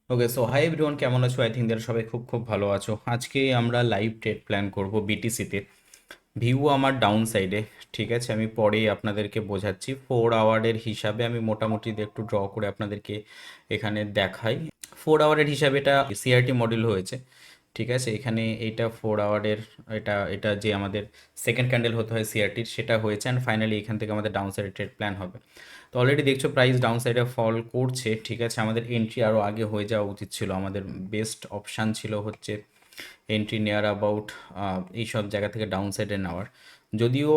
ওকে, so hi everyone, কেমন আছো? I think সবাই খুব খুব ভালো আছো। আজকে আমরা লাইভ ট্রেড প্ল্যান করব বিটিসিতে। ভিউ আমার ডাউন সাইডে। ঠিক আছে, আমি পরে আপনাদেরকে বোঝাচ্ছি। 4 আওয়ারের হিসাবে আমি মোটামুটি একটু ড্র করে আপনাদেরকে এখানে দেখাই। 4 আওয়ারের হিসাবে এটা সিআরটি মডেল হয়েছে। ঠিক আছে, এখানে এইটা 4 আওয়ারের, এটা এটা যে আমাদের সেকেন্ড ক্যান্ডেল হতে হয় সিআরটির, সেটা হয়েছে। অ্যান্ড ফাইনালি এখান থেকে আমাদের ডাউন সাইডে ট্রেড প্ল্যান হবে। তো অলরেডি দেখছো প্রাইস ডাউন সাইডে ফল করছে। ঠিক আছে, আমাদের এন্ট্রি আরও আগে হয়ে যাওয়া উচিত ছিল। আমাদের বেস্ট অপশান ছিল হচ্ছে এন্ট্রি নিয়ার অ্যাবাউট এইসব জায়গা থেকে ডাউন সাইডে নেওয়ার। যদিও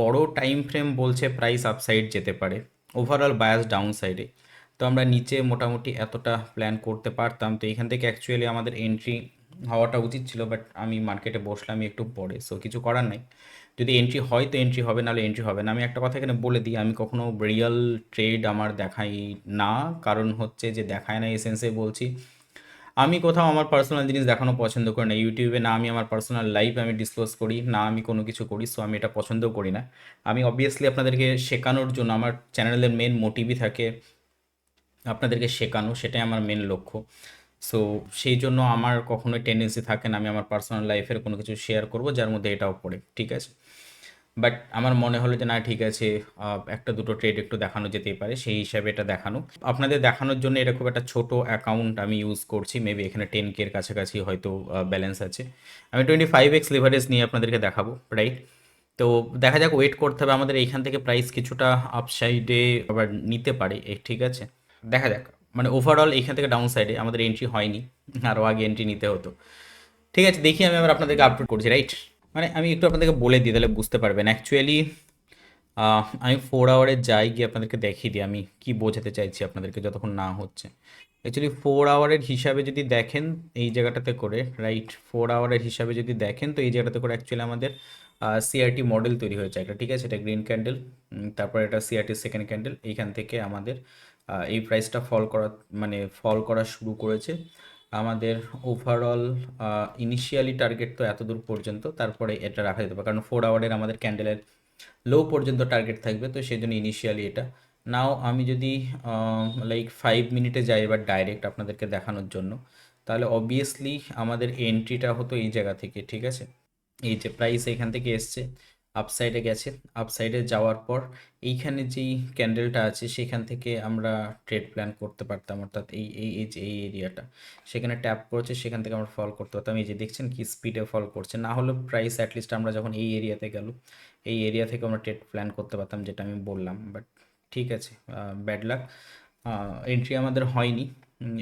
বড় টাইম ফ্রেম বলছে প্রাইস আপসাইড যেতে পারে, ওভারঅল বায়াস ডাউন সাইডে। তো আমরা নিচে মোটামুটি এতটা প্ল্যান করতে পারতাম। তো এখান থেকে অ্যাকচুয়ালি আমাদের এন্ট্রি হওয়াটা উচিত ছিল, বাট আমি মার্কেটে বসলাম একটু পরে, সো কিছু করার নাই। যদি এন্ট্রি হয় তো এন্ট্রি হবে, নাহলে এন্ট্রি হবে না। আমি একটা কথা এখানে বলে দিই, আমি কখনো রিয়েল ট্রেড আমার দেখাই না। কারণ হচ্ছে যে দেখায় না এই সেন্সে বলছি, আমি কোথাও আমার পার্সোনাল জিনিস দেখানো পছন্দ করি না ইউটিউবে। না আমি আমার পার্সোনাল লাইফ আমি ডিসক্লোজ করি, না আমি কোনো কিছু করি, সো আমি এটা পছন্দও করি না। আমি অবভিয়াসলি আপনাদেরকে শেখানোর জন্য, আমার চ্যানেলের মেন মোটিভই থাকে আপনাদেরকে শেখানো, সেটাই আমার মেন লক্ষ্য। সো সেই জন্য আমার কখনোই টেন্ডেন্সি থাকে না আমি আমার পার্সোনাল লাইফের কোনো কিছু শেয়ার করব যার মধ্যে এটাও পড়ে। ঠিক আছে, বাট আমার মনে হলো যে না ঠিক আছে, একটা দুটো ট্রেড একটু দেখানো যেতেই পারে, সেই হিসাবে এটা দেখানো। আপনাদের দেখানোর জন্য এটা খুব একটা ছোট অ্যাকাউন্ট আমি ইউজ করছি। মেবি এখানে 10K এর কাছাকাছি হয়তো ব্যালেন্স আছে। আমি 25x লিভারেজ নিয়ে আপনাদেরকে দেখাবো, রাইট? তো দেখা যাক, ওয়েট করতে হবে আমাদের। এইখান থেকে প্রাইস কিছুটা আপসাইডে আবার নিতে পারে ঠিক আছে, দেখা যাক। মানে ওভারঅল এইখান থেকে ডাউন সাইডে আমাদের এন্ট্রি হয়নি, আরও আগে এন্ট্রি নিতে হতো। ঠিক আছে, দেখি আমি আবার আপনাদেরকে আপডেট করছি, রাইট? মানে আমি একটু আপনাদেরকে বলে দিই, তাহলে বুঝতে পারবেন অ্যাকচুয়ালি। আমি 4 আওয়ারে যাই, গিয়ে আপনাদেরকে দেখিয়ে দিই আমি কি বোঝাতে চাইছি আপনাদেরকে যতক্ষণ না হচ্ছে। অ্যাকচুয়ালি 4 আওয়ারের হিসাবে যদি দেখেন এই জায়গাটাতে করে, রাইট, 4 আওয়ারের হিসাবে যদি দেখেন তো এই জায়গাটাতে করে অ্যাকচুয়ালি আমাদের সিআরটি মডেল তৈরি হয়েছে একটা। ঠিক আছে, এটা গ্রিন ক্যান্ডেল, তারপর এটা সিআরটির সেকেন্ড ক্যান্ডেল। এইখান থেকে আমাদের এই প্রাইসটা ফল করা শুরু করেছে। আমাদের ওভারঅল ইনিশিয়ালি টার্গেট তো এত দূর পর্যন্ত, তারপরে এটা রাখা যেতে পারে, কারণ 4 আওয়ারের আমাদের ক্যান্ডেলের লো পর্যন্ত টার্গেট থাকবে, তো সেই জন্য ইনিশিয়ালি এটা। নাও আমি যদি লাইক 5 মিনিটে যাই এবার ডাইরেক্ট আপনাদেরকে দেখানোর জন্য, তাহলে অবভিয়াসলি আমাদের এন্ট্রিটা হতো এই জায়গা থেকে। ঠিক আছে, এই যে প্রাইস এখান থেকে এসছে, আপসাইডে গেছে। আপসাইডে যাওয়ার পর এইখানে যেই ক্যান্ডেলটা আছে সেখান থেকে আমরা ট্রেড প্ল্যান করতে পারতাম, অর্থাৎ এই এই এই যে এই এরিয়াটা সেখানে ট্যাপ করেছে, সেখান থেকে আমরা ফল করতে পারতাম। এই যে দেখছেন কি স্পিডে ফল করছে, না হলে প্রাইস অ্যাটলিস্ট আমরা যখন এই এরিয়াতে গেল, এই এরিয়া থেকে আমরা ট্রেড প্ল্যান করতে পারতাম, যেটা আমি বললাম। বাট ঠিক আছে, ব্যাড লাক, এন্ট্রি আমাদের হয়নি।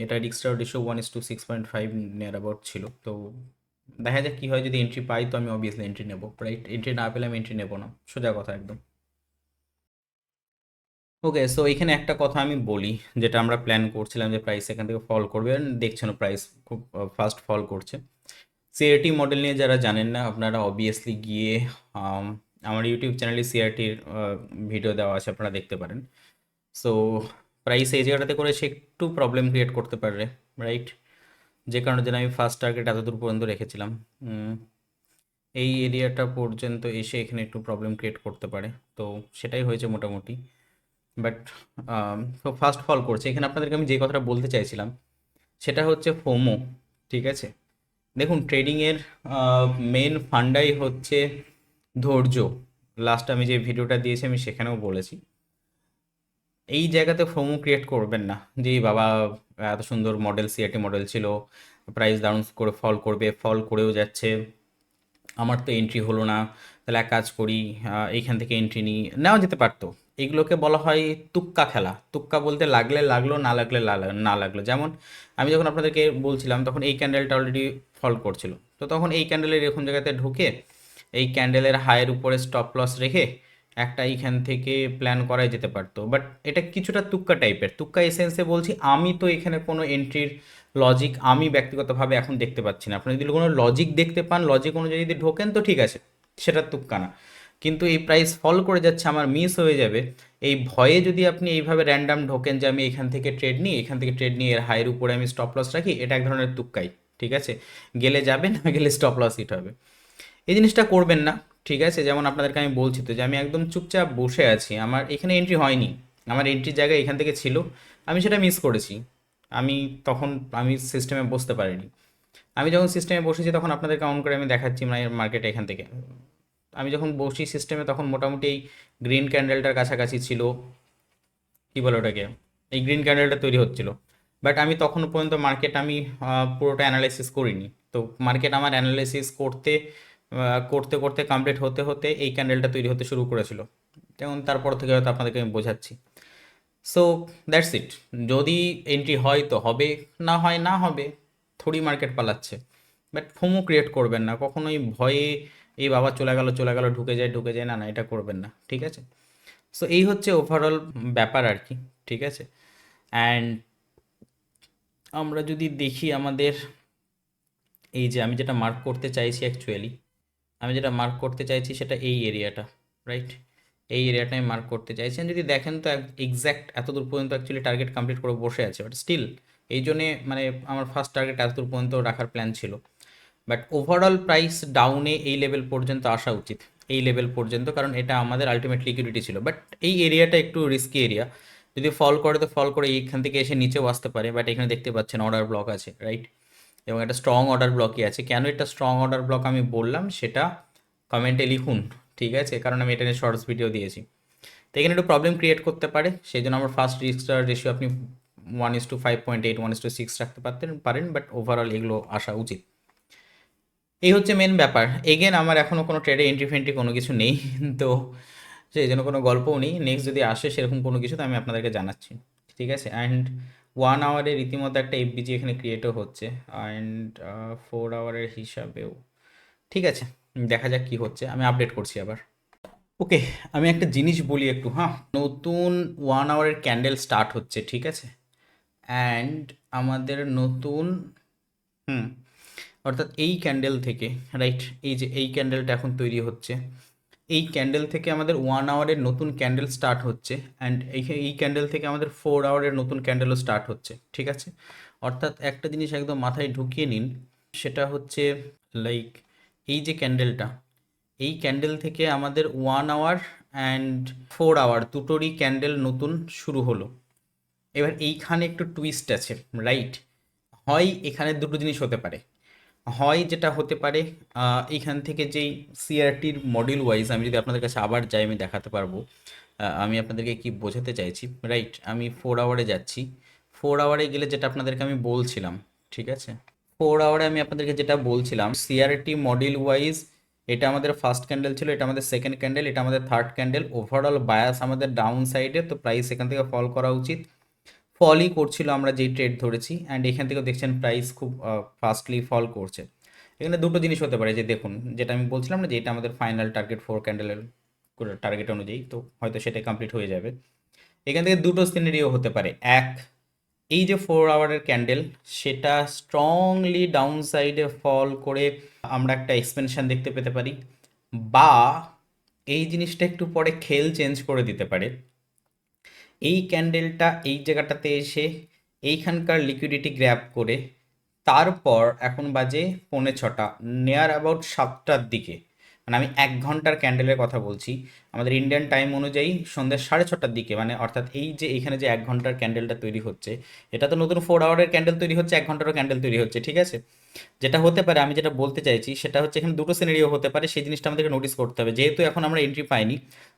এটা risk reward ratio 1:6.5 near about ছিল। তো দেখা যাক কী হয়, যদি এন্ট্রি পাই তো আমি অবভিয়াসলি এন্ট্রি নেবো, রাইট? এন্ট্রি না পেলে আমি এন্ট্রি নেবো না, সোজা কথা একদম। ওকে, সো এখানে একটা কথা আমি বলি, যেটা আমরা প্ল্যান করছিলাম যে প্রাইস এখান থেকে ফল করবে, and দেখছেন প্রাইস খুব ফাস্ট ফল করছে। সিআরটি মডেল নিয়ে যারা জানেন না, আপনারা অবভিয়াসলি গিয়ে আমার ইউটিউব চ্যানেলে সিআরটির ভিডিও দেওয়া আছে, আপনারা দেখতে পারেন। সো প্রাইস এই জায়গাটাতে করে সে একটু প্রবলেম ক্রিয়েট করতে পারে, রাইট? যে কারণে যেন আমি ফার্স্ট টার্গেট এতদূর পর্যন্ত রেখেছিলাম। এই এরিয়াটা পর্যন্ত এসে এখানে একটু প্রবলেম ক্রিয়েট করতে পারে, তো সেটাই হয়েছে মোটামুটি। বাট তো ফার্স্ট ফল করছে। এখানে আপনাদেরকে আমি যে কথাটা বলতে চাইছিলাম সেটা হচ্ছে ফোমো। ঠিক আছে, দেখুন ট্রেডিংয়ের মেন ফান্ডাই হচ্ছে ধৈর্য। লাস্ট আমি যে ভিডিওটা দিয়েছি আমি সেখানেও বলেছি, এই জায়গাতে ফোমো ক্রিয়েট করবেন না যে এই বাবা এত সুন্দর মডেল, সিআরটি মডেল ছিল, প্রাইস ডাউন করে ফল করবে, ফল করেও যাচ্ছে, আমার তো এন্ট্রি হলো না, তাহলে এক কাজ করি, এইখান থেকে এন্ট্রি নিই, নেওয়া যেতে পারতো। এগুলোকে বলা হয় তুক্কা খেলা। তুক্কা বলতে লাগলে লাগলো, না লাগলে না লাগলো। যেমন আমি যখন আপনাদেরকে বলছিলাম তখন এই ক্যান্ডেলটা অলরেডি ফল করছিল, তো তখন এই ক্যান্ডেলের এরকম জায়গাতে ঢুকে এই ক্যান্ডেলের হায়ের উপরে স্টপ লস রেখে একটা এইখান থেকে প্ল্যান করাই যেতে পারতো। বাট এটা কিছুটা তুক্কা টাইপের, তুক্কা এসেন্সে বলছি। আমি তো এখানে কোনো এন্ট্রির লজিক আমি ব্যক্তিগতভাবে এখন দেখতে পাচ্ছি না। আপনি যদি কোনো লজিক দেখতে পান, লজিক অনুযায়ী যদি ঢোকেন তো ঠিক আছে, সেটা তুক্কা না। কিন্তু এই প্রাইস ফল করে যাচ্ছে, আমার মিস হয়ে যাবে, এই ভয়ে যদি আপনি এইভাবে র্যান্ডাম ঢোকেন যে আমি এখান থেকে ট্রেড নিই, এখান থেকে ট্রেড নিয়ে এর হাইয়ের উপরে আমি স্টপ লস রাখি, এটা এক ধরনের তুক্কাই। ঠিক আছে, গেলে যাবে, না গেলে স্টপ লস হিট হবে। এই জিনিসটা করবেন না। ঠিক আছে, যেমন আপনাদেরকে আমি বলছি তো যে আমি একদম চুপচাপ বসে আছি, আমার এখানে এন্ট্রি হয়নি, আমার এন্ট্রির জায়গা এখান থেকে ছিল, আমি সেটা মিস করেছি। আমি তখন আমি সিস্টেমে বসতে পারিনি। আমি যখন সিস্টেমে বসেছি তখন আপনাদেরকে অন করে আমি দেখাচ্ছি মানে মার্কেটে এখান থেকে আমি যখন বসি সিস্টেমে তখন মোটামুটি এই গ্রিন ক্যান্ডেলটার কাছাকাছি ছিল, কী বলে ওটাকে, এই গ্রিন ক্যান্ডেলটা তৈরি হচ্ছিল। বাট আমি তখনও পর্যন্ত মার্কেট আমি পুরোটা অ্যানালাইসিস করিনি। তো মার্কেট আমার অ্যানালাইসিস করতে করতে করতে কমপ্লিট হতে হতে এই ক্যান্ডেলটা তৈরি হতে শুরু করেছিল, যেমন তারপর থেকে হয়তো আপনাদেরকে আমি বোঝাচ্ছি। So that's it. যদি এন্ট্রি হয় তো হবে, না হয় না হবে, থোড়ি মার্কেট পালাচ্ছে। বাট ফোমো ক্রিয়েট করবেন না কখনোই, ভয়ে এই বাবা চলে গেল ঢুকে যায়, না না এটা করবেন না, ঠিক আছে? সো এই হচ্ছে ওভারঅল ব্যাপার আর কি, ঠিক আছে? অ্যান্ড আমরা যদি দেখি আমাদের এই যে আমি যেটা মার্ক করতে চাইছি অ্যাকচুয়ালি, আমি যেটা মার্ক করতে চাইছি সেটা এই এরিয়াটা, রাইট? এই এরিয়াটা আমি মার্ক করতে চাইছি। And যদি দেখেন তো এক্স্যাক্ট এত দূর পর্যন্ত অ্যাকচুয়ালি টার্গেট কমপ্লিট করে বসে আছে, বাট স্টিল এই জন্যে মানে আমার ফার্স্ট টার্গেট এত দূর পর্যন্ত রাখার প্ল্যান ছিল। বাট ওভারঅল প্রাইস ডাউনে এই লেভেল পর্যন্ত আসা উচিত, এই লেভেল পর্যন্ত, কারণ এটা আমাদের আলটিমেট লিকুইডিটি ছিল। বাট এই এরিয়াটা একটু রিস্কি এরিয়া, যদি ফল করে তো ফল করে এইখান থেকে এসে নিচেও আসতে পারে। বাট এখানে দেখতে পাচ্ছেন অর্ডার ব্লক আছে, রাইট? এবং একটা স্ট্রং অর্ডার ব্লকই আছে। কেন এটা স্ট্রং অর্ডার ব্লক আমি বললাম সেটা কমেন্টে লিখুন, ঠিক আছে? কারণ আমি এটা নিয়ে শর্টস ভিডিও দিয়েছি। তো এখানে একটু প্রবলেম ক্রিয়েট করতে পারে, সেই জন্য আমার ফার্স্ট রিস্কটার রেশিও আপনি 1:5.8 1:6 রাখতে পারেন, বাট ওভারঅল এগুলো আসা উচিত। এই হচ্ছে মেন ব্যাপার। এগেন আমার এখনও কোনো ট্রেডে এন্ট্রি ফেন্ট্রি কোনো কিছু নেই তো সেই জন্য কোনো গল্পও নেই। নেক্সট যদি আসে সেরকম কোনো কিছু তো আমি আপনাদেরকে জানাচ্ছি, ঠিক আছে? অ্যান্ড 1 আওয়ারে রীতিমতো একটা এফবিজি এখানে ক্রিয়েটও হচ্ছে, অ্যান্ড 4 আওয়ারের হিসাবেও ঠিক আছে। দেখা যাক কী হচ্ছে, আমি আপডেট করছি আবার। ওকে, আমি একটা জিনিস বলি একটু, হ্যাঁ, নতুন 1 আওয়ারের ক্যান্ডেল স্টার্ট হচ্ছে, ঠিক আছে? অ্যান্ড আমাদের নতুন, হুম, অর্থাৎ এই ক্যান্ডেল থেকে, রাইট, এই যে এই ক্যান্ডেলটা এখন তৈরি হচ্ছে, এই ক্যান্ডেল থেকে আমাদের 1 আওয়ারের নতুন ক্যান্ডেল স্টার্ট হচ্ছে। অ্যান্ড এই ক্যান্ডেল থেকে আমাদের 4 আওয়ারের নতুন ক্যান্ডেলও স্টার্ট হচ্ছে, ঠিক আছে? অর্থাৎ একটা জিনিস একদম মাথায় ঢুকিয়ে নিন, সেটা হচ্ছে লাইক এই যে ক্যান্ডেলটা, এই ক্যান্ডেল থেকে আমাদের 1 আওয়ার অ্যান্ড 4 আওয়ার দুটোরই ক্যান্ডেল নতুন শুরু হলো। এবার এইখানে একটু টুইস্ট আছে, রাইট? হয় এখানে দুটো জিনিস হতে পারে, হয় যেটা হতে পারে এইখান থেকে যেই সিআরটির মডিউল ওয়াইজ আমি যদি আপনাদের কাছে আবার যাই আমি দেখাতে পারবো আমি আপনাদেরকে কি বোঝাতে চাইছি, রাইট? আমি 4 আওয়ারে যাচ্ছি, 4 আওয়ারে গেলে যেটা আপনাদেরকে আমি বলছিলাম, ঠিক আছে? 4 আওয়ারে আমি আপনাদেরকে যেটা বলছিলাম সিআরটি মডিউল ওয়াইজ, এটা আমাদের ফার্স্ট ক্যান্ডেল ছিল, এটা আমাদের সেকেন্ড ক্যান্ডেল, এটা আমাদের থার্ড ক্যান্ডেল। ওভারঅল বায়াস আমাদের ডাউন সাইডে, তো প্রাইস এখান থেকে ফল করা উচিত, ফলই করছিল আমরা যেই ট্রেড ধরেছি। অ্যান্ড এখান থেকেও দেখছেন প্রাইস খুব ফাস্টলি ফল করছে। এখানে দুটো জিনিস হতে পারে, যে দেখুন যেটা আমি বলছিলাম না যে এটা আমাদের ফাইনাল টার্গেট 4 ক্যান্ডেলের টার্গেট অনুযায়ী, তো হয়তো সেটা কমপ্লিট হয়ে যাবে। এখান থেকে দুটো সিনারিও হতে পারে, এক, এই যে 4 আওয়ারের ক্যান্ডেল সেটা স্ট্রংলি ডাউন সাইডে ফল করে আমরা একটা এক্সপেনশন দেখতে পেতে পারি, বা এই জিনিসটা একটু পরে খেল চেঞ্জ করে দিতে পারে। এই ক্যান্ডেলটা এই জায়গাটাতে এসে এইখানকার লিকুইডিটি গ্র্যাব করে তারপর এখন বাজে 6:45, নিয়ার অ্যাবাউট 7টার দিকে, মানে আমি 1 ঘন্টার ক্যান্ডেলের কথা বলছি, আমাদের ইন্ডিয়ান টাইম অনুযায়ী সন্ধ্যে 6:30টার দিকে, মানে অর্থাৎ এই যে এখানে যে 1 ঘন্টার ক্যান্ডেলটা তৈরি হচ্ছে, এটা তো নতুন 4 আওয়ারের ক্যান্ডেল তৈরি হচ্ছে, 1 ঘন্টারও ক্যান্ডেল তৈরি হচ্ছে, ঠিক আছে? যেটা হতে পারে, আমি যেটা বলতে চাইছি সেটা হচ্ছে এখানে দুটো সিনারিও হতে পারে, সেই জিনিসটা আমাদেরকে নোটিস করতে হবে। যেহেতু এখন আমরা এন্ট্রি পাইনি,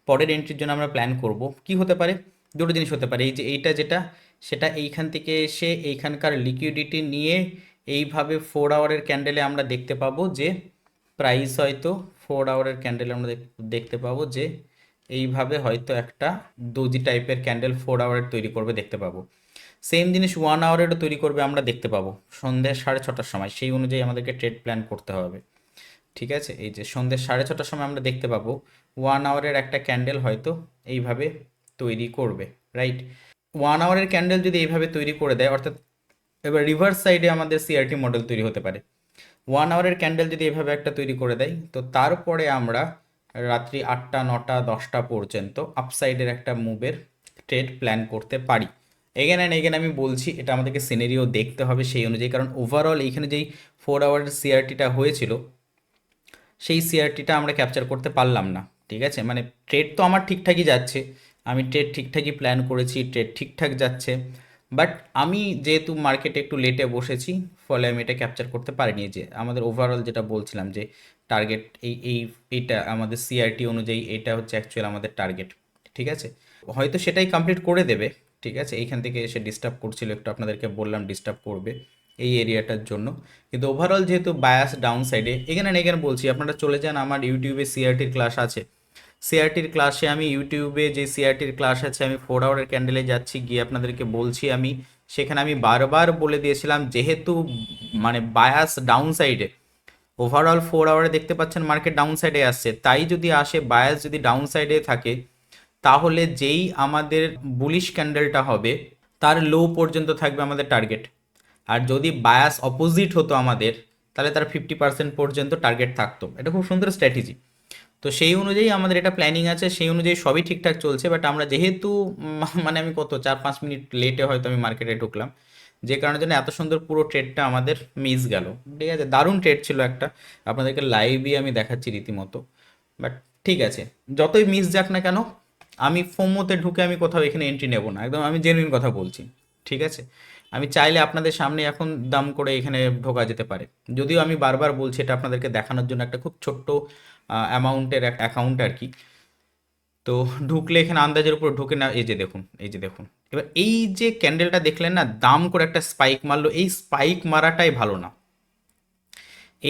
পরের এন্ট্রির জন্য আমরা প্ল্যান করব। কি হতে পারে? দুটো জিনিস হতে পারে, এই যে এইটা যেটা, সেটা এইখান থেকে এসে এইখানকার লিকুইডিটি নিয়ে এইভাবে 4 আওয়ারের ক্যান্ডেলে আমরা দেখতে পাবো যে প্রাইস হয়তো 4 আওয়ারের ক্যান্ডেলে আমরা দেখতে পাবো যে এইভাবে হয়তো একটা দোজি টাইপের ক্যান্ডেল 4 আওয়ারের তৈরি করবে, দেখতে পাবো। সেম জিনিস 1 আওয়ারেরও তৈরি করবে, আমরা দেখতে পাবো সন্ধ্যে 6:30টার সময়। সেই অনুযায়ী আমাদেরকে ট্রেড প্ল্যান করতে হবে, ঠিক আছে? এই যে সন্ধ্যে 6:30টার সময় আমরা দেখতে পাবো 1 আওয়ারের একটা ক্যান্ডেল হয়তো এইভাবে তৈরি করবে, রাইট? 1 আওয়ারের ক্যান্ডেল যদি এইভাবে তৈরি করে দেয়, অর্থাৎ এবার রিভার্স সাইডে আমাদের সিআরটি মডেল তৈরি হতে পারে। 1 আওয়ারের ক্যান্ডেল যদি এভাবে একটা তৈরি করে দেয়, তো তারপরে আমরা রাত্রি 8টা 9টা 10টা পর্যন্ত আপসাইডের একটা মুভের ট্রেড প্ল্যান করতে পারি। এগেন অ্যান্ড এগেন আমি বলছি এটা আমাদেরকে সিনারিও দেখতে হবে সেই অনুযায়ী, কারণ ওভারঅল এইখানে যেই 4 আওয়ারের সিআরটিটা হয়েছিল সেই সিআরটিটা আমরা ক্যাপচার করতে পারলাম না, ঠিক আছে? মানে ট্রেড তো আমার ঠিকঠাকই যাচ্ছে, আমি ট্রেড ঠিকঠাকই প্ল্যান করেছি, ট্রেড ঠিকঠাক যাচ্ছে, বাট আমি যেহেতু মার্কেটে একটু লেটে বসেছি, ফলে আমি এটা ক্যাপচার করতে পারিনি। যে আমাদের ওভারঅল যেটা বলছিলাম যে টার্গেট এইটা আমাদের সিআরটি অনুযায়ী এটা হচ্ছে অ্যাকচুয়াল আমাদের টার্গেট, ঠিক আছে। হয়তো সেটাই কমপ্লিট করে দেবে, ঠিক আছে। এইখান থেকে এসে ডিস্টার্ব করছিল একটু, আপনাদেরকে বললাম ডিস্টার্ব করবে এই এরিয়াটার জন্য। কিন্তু ওভারঅল যেহেতু বায়াস ডাউন সাইডে, এখানে না এখানে বলছি আপনারা চলে যান, আমার ইউটিউবে সিআরটির ক্লাস আছে। সিআরটির ক্লাসে আমি ইউটিউবে যে সিআরটির ক্লাস আছে, আমি 4 আওয়ারের ক্যান্ডেলে যাচ্ছি, গিয়ে আপনাদেরকে বলছি আমি, সেখানে আমি বারবার বলে দিয়েছিলাম যেহেতু মানে বায়াস ডাউন সাইডে, ওভারঅল 4 আওয়ারে দেখতে পাচ্ছেন মার্কেট ডাউন সাইডে আসছে, তাই যদি আসে বায়াস যদি ডাউন সাইডে থাকে, তাহলে যেই আমাদের বুলিশ ক্যান্ডেলটা হবে তার লো পর্যন্ত থাকবে আমাদের টার্গেট। আর যদি বায়াস অপোজিট হতো আমাদের, তাহলে তার 50% পর্যন্ত টার্গেট থাকতো। এটা খুব সুন্দর স্ট্র্যাটেজি। তো সেই অনুযায়ী আমাদের এটা প্ল্যানিং আছে, সেই অনুযায়ী সবই ঠিকঠাক চলছে। বাট আমরা যেহেতু মানে আমি কত 4-5 মিনিট লেটে হয়তো আমি মার্কেটে ঢুকলাম, যে কারণের জন্য এত সুন্দর পুরো ট্রেডটা আমাদের মিস গেল। ঠিক আছে, দারুণ ট্রেড ছিল একটা, আপনাদেরকে লাইভই আমি দেখাচ্ছি রীতিমতো। বাট ঠিক আছে, যতই মিস যাক না কেন, আমি ফোমোতে ঢুকে আমি কোথাও এখানে এন্ট্রি নেব না, একদম আমি জেনুইন কথা বলছি, ঠিক আছে। আমি চাইলে আপনাদের সামনে এখন দাম করে এখানে ঢোকা যেতে পারে, যদিও আমি বারবার বলছি এটা আপনাদেরকে দেখানোর জন্য, একটা খুব ছোট্ট অ্যামাউন্টের একটা অ্যাকাউন্ট আর কি। তো ঢুকলে এখানে আন্দাজের উপর ঢুকে না, এই যে দেখুন, এই যে দেখুন, এবার এই যে ক্যান্ডেলটা দেখলেন না, দাম করে একটা স্পাইক মারলো, এই স্পাইক মারাটাই ভালো না।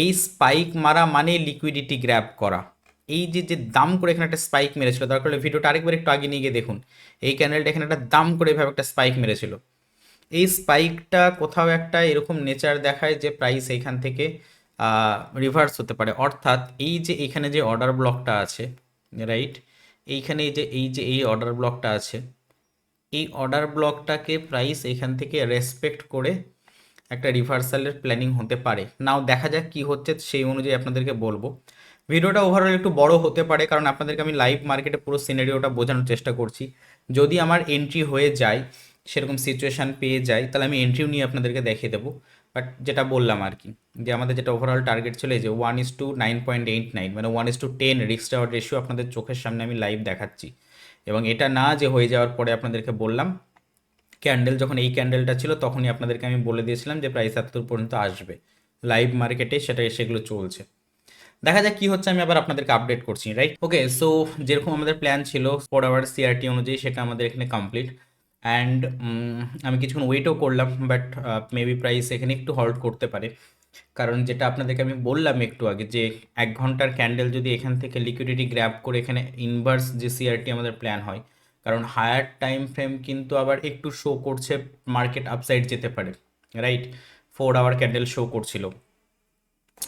এই স্পাইক মারা মানে লিকুইডিটি গ্র্যাব করা। এই যে যে দাম করে এখানে একটা স্পাইক মেরেছিল, দরকার হলে ভিডিওটা আরেকবার একটু আগে নিয়ে গিয়ে দেখুন, এই ক্যান্ডেলটা এখানে একটা দাম করে এভাবে একটা স্পাইক মেরেছিল। এই স্পাইকটা কোথাও একটা এরকম নেচার দেখায় যে প্রাইস এইখান থেকে রিভার্স হতে পারে। অর্থাৎ এই যে এখানে যে অর্ডার ব্লকটা আছে, রাইট, এইখানে এই অর্ডার ব্লকটা আছে, এই অর্ডার ব্লকটাকে প্রাইস এখান থেকে রেসপেক্ট করে একটা রিভার্সালের প্ল্যানিং হতে পারে। নাও দেখা যাক কি হচ্ছে, সেই অনুযায়ী আপনাদেরকে বলবো। ভিডিওটা ওভারঅল একটু বড় হতে পারে, কারণ আপনাদেরকে আমি লাইভ মার্কেটে পুরো সিনারিওটা বোঝানোর চেষ্টা করছি। যদি আমার এন্ট্রি হয়ে যায়, সেরকম সিচুয়েশান পেয়ে যাই, তাহলে আমি এন্ট্রিও নিয়ে আপনাদেরকে দেখিয়ে দেবো। বাট যেটা বললাম আর কি, যে আমাদের যেটা ওভারঅল টার্গেট ছিল, যে 1:9.89, মানে 1:10 রিস্ক টাওয়ার রেশিও আপনাদের চোখের সামনে আমি লাইভ দেখাচ্ছি। এবং এটা না যে হয়ে যাওয়ার পরে আপনাদেরকে বললাম, ক্যান্ডেল যখন এই ক্যান্ডেলটা ছিল তখনই আপনাদেরকে আমি বলে দিয়েছিলাম যে প্রাইস এত পর্যন্ত আসবে, লাইভ মার্কেটে সেগুলো চলছে। দেখা যাক কি হচ্ছে, আমি আবার আপনাদেরকে আপডেট করছি, রাইট। ওকে, সো যেরকম আমাদের প্ল্যান ছিল 4 আওয়ার সিআরটি অনুযায়ী, সেটা আমাদের এখানে কমপ্লিট। অ্যান্ড আমি কিছুক্ষণ ওয়েটও করলাম, বাট মেবি প্রাইস এখানে একটু হল্ট করতে পারে। কারণ যেটা আপনাদেরকে আমি বললাম একটু আগে, যে 1 ঘন্টার ক্যান্ডেল যদি এখান থেকে লিকুইডিটি গ্র্যাব করে এখানে ইনভার্স যে সিআরটি আমাদের প্ল্যান হয়, কারণ হায়ার টাইম ফ্রেম কিন্তু আবার একটু শো করছে মার্কেট আপসাইড যেতে পারে, রাইট। 4 আওয়ার ক্যান্ডেল শো করছিল,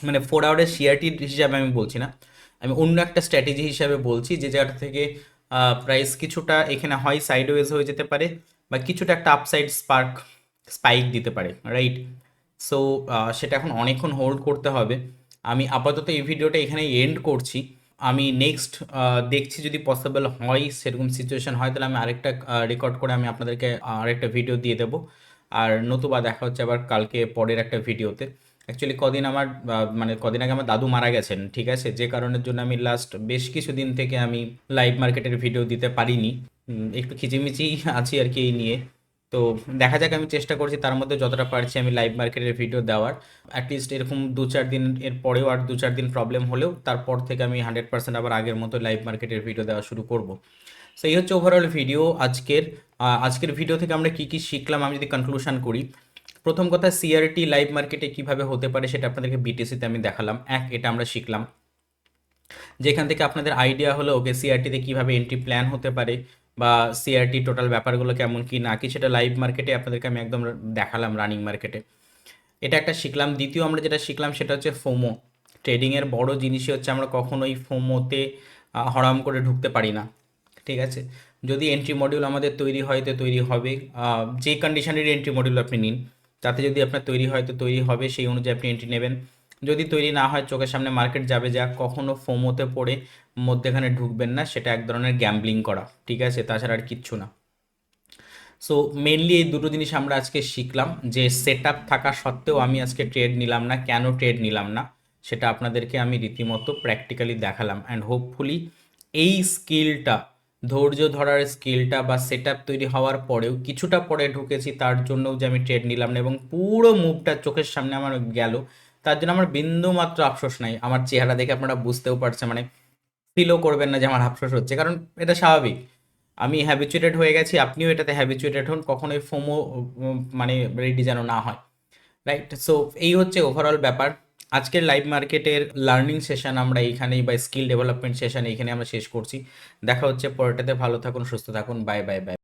মানে 4 আওয়ারের সিআরটি হিসাবে আমি বলছি না, আমি অন্য একটা স্ট্র্যাটেজি হিসাবে বলছি, যে জায়গা থেকে প্রাইস কিছুটা এখানে হয় সাইডওয়েজ হয়ে যেতে পারে, বা কিছুটা একটা আপসাইড স্পাইক দিতে পারে, রাইট। সো সেটা এখন অনেকক্ষণ হোল্ড করতে হবে। আমি আপাতত এই ভিডিওটা এখানে এন্ড করছি। আমি নেক্সট দেখছি যদি পসিবল হয়, সেরকম সিচুয়েশন হয়, তাহলে আমি আরেকটা রেকর্ড করে আমি আপনাদেরকে আরেকটা ভিডিও দিয়ে দেবো। আর নতুবা দেখা হচ্ছে আবার কালকে পরের একটা ভিডিওতে। অ্যাকচুয়ালি কদিন আমার মানে কদিন আগে আমার দাদু মারা গেছেন, ঠিক আছে, যে কারণের জন্য আমি লাস্ট বেশ কিছুদিন থেকে আমি লাইভ মার্কেটের ভিডিও দিতে পারিনি। একটু খিচিমিচি আছি আর কি এই নিয়ে। তো দেখা যাক, আমি চেষ্টা করছি তার মধ্যে যতটা পারছি আমি লাইভ মার্কেটের ভিডিও দেওয়ার। অ্যাটলিস্ট এরকম 2-4 দিন এর পরেও, আর 2-4 দিন প্রবলেম হলেও তারপর থেকে আমি 100% আবার আগের মতো লাইভ মার্কেটের ভিডিও দেওয়া শুরু করব। সো এই হচ্ছে ওভারঅল ভিডিও আজকের। আজকের ভিডিও থেকে আমরা কি কি শিখলাম আমি যদি কনক্লুশন করি, প্রথম কথা, সিআরটি লাইভ মার্কেটে কিভাবে হতে পারে সেটা আপনাদেরকে বিটিসিতে আমি দেখালাম। এটা আমরা শিখলাম, যেখান থেকে আপনাদের আইডিয়া হলো ওকে সিআরটিতে কীভাবে এন্ট্রি প্ল্যান হতে পারে, বা সিআরটি টোটাল ব্যাপারগুলো কেমন কি না কি, সেটা লাইভ মার্কেটে আপনাদেরকে আমি একদম দেখালাম, রানিং মার্কেটে। এটা একটা শিখলাম। দ্বিতীয় আমরা যেটা শিখলাম সেটা হচ্ছে ফোমো। ট্রেডিংয়ের বড় জিনিসই হচ্ছে আমরা কখনোই ফোমোতে হরাম করে ঢুকতে পারি না, ঠিক আছে। যদি এন্ট্রি মডিউল আমাদের তৈরি হয় তো তৈরি হবে, যে কন্ডিশনের এন্ট্রি মডিউল আপনি নিন, তাতে যদি আপনার তৈরি হয় তো তৈরি হবে, সেই অনুযায়ী আপনি এন্ট্রি নেবেন। যদি তৈরি না হয়, চোখের সামনে মার্কেট যাবে যা, কখনো ফোমোতে পড়ে মধ্যেখানে ঢুকবেন না, সেটা এক ধরনের গ্যাম্বলিং করা, ঠিক আছে, তাছাড়া আর কিচ্ছু না। সো মেনলি এই দুটো জিনিস আমরা আজকে শিখলাম, যে সেট আপ থাকা সত্ত্বেও আমি আজকে ট্রেড নিলাম না, কেন ট্রেড নিলাম না, সেটা আপনাদেরকে আমি রীতিমতো প্র্যাকটিক্যালি দেখালাম। অ্যান্ড হোপফুলি এই স্কিলটা ধৈর্য ধরার স্কিলটা বা সেট আপ তৈরি হওয়ার পরেও কিছুটা পরে ঢুকেছি, তার জন্যও যে আমি ট্রেড নিলাম না এবং পুরো মুভটা চোখের সামনে আমার গেল, তার জন্য আমার বিন্দু মাত্র আফসোস নাই। আমার চেহারা দেখে আপনারা বুঝতেও পারছেন, মানে ফিলও করবেন না যে আমার আফসোস হচ্ছে, কারণ এটা স্বাভাবিক। আমি হ্যাবিচুয়েটেড হয়ে গেছি, আপনিও এটাতে হ্যাবিচুয়েটেড হন, কখনোই ফোমো মানে রেডি যেন না হয়, রাইট? সো এই হচ্ছে ওভারঅল ব্যাপার। আজকের লাইভ মার্কেটের লার্নিং সেশন আমরা এইখানেই, বা স্কিল ডেভেলপমেন্ট সেশন এইখানে আমরা শেষ করছি। দেখা হচ্ছে পরেরটাতে। ভালো থাকুন, সুস্থ থাকুন, বাই বাই বাই।